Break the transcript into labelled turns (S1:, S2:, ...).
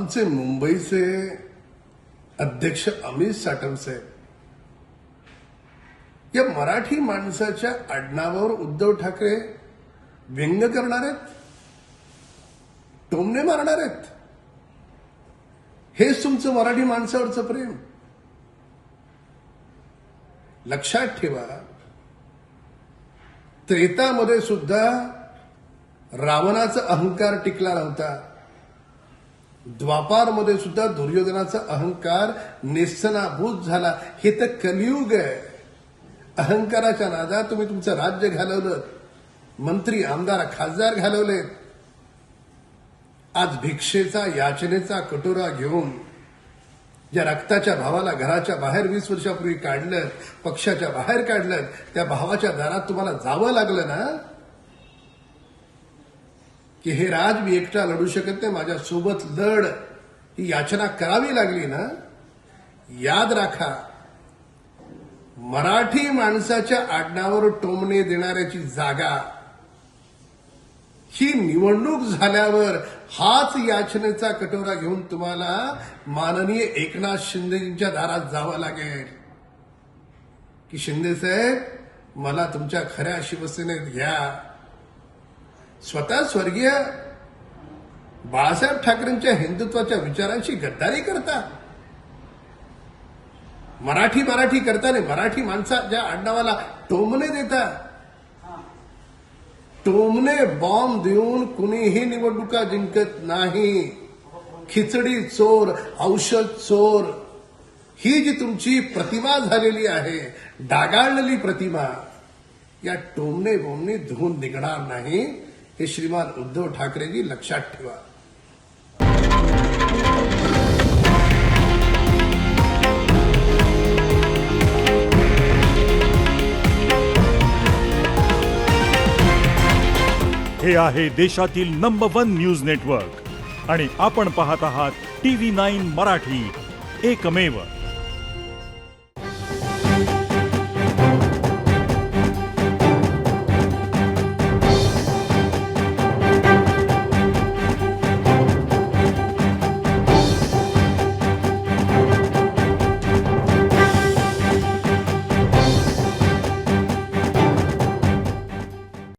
S1: आमचे मुंबईचे अध्यक्ष अमित साटम साहेब या मराठी माणसाच्या आडनावावर उद्धव ठाकरे व्यंग करणार आहेत, टोमणे मारणार आहेत. हेच तुमचं मराठी माणसावरचं प्रेम. लक्षात ठेवा, त्रेतामध्ये सुद्धा रावणाचा अहंकार टिकला नव्हता. द्वापारमध्ये सुद्धा दुर्योधनाचा अहंकार नेस्तनाभूत झाला. हे तर कलियुग आहे. अहंकाराच्या नादात तुम्ही तुमचं राज्य घालवलं, मंत्री आमदार खासदार घालवले. आज भिक्षेचा याचनेचा कटोरा घेऊन ज्या रक्ताच्या भावाला घराच्या बाहेर 20 वर्षापूर्वी काढलं, पक्षाच्या बाहेर काढलं, त्या भावाच्या दारात तुम्हाला जावं लागलं ना, की हे राज मी एकटा लढू शकत नाही, माझ्या सोबत लढ, ही याचना करावी लागली ना. याद राखा, मराठी माणसाच्या आडनावावर टोमणे देणाऱ्याची जागा ही निवडणूक झाल्यावर हाच याचनेचा कटोरा घेऊन तुम्हाला माननीय एकनाथ शिंदेजींच्या दारात जावं लागेल की शिंदे साहेब, मला तुमच्या खऱ्या शिवसेनेत घ्या. स्वतः स्वर्गीय बाळासाहेब ठाकरेंच्या हिंदुत्वाच्या विचारांशी गद्दारी करता. मराठी करता नाही, मराठी माणसाच्या आडनावाला टोमणे देता. टोमणे बॉम्ब देऊन कुणीही निवडणुका जिंकत नाही. खिचडी चोर, औषध चोर, ही जी तुमची प्रतिमा झालेली आहे, डागाळलेली प्रतिमा, या टोमणे बोमणे धुवून निघणार नाही. हे श्रीमान उद्धव ठाकरेजी लक्षात ठेवा.
S2: हे आहे देशातील नंबर 1 न्यूज नेटवर्क आणि आपण पाहत आहात TV9 मराठी, एकमेव.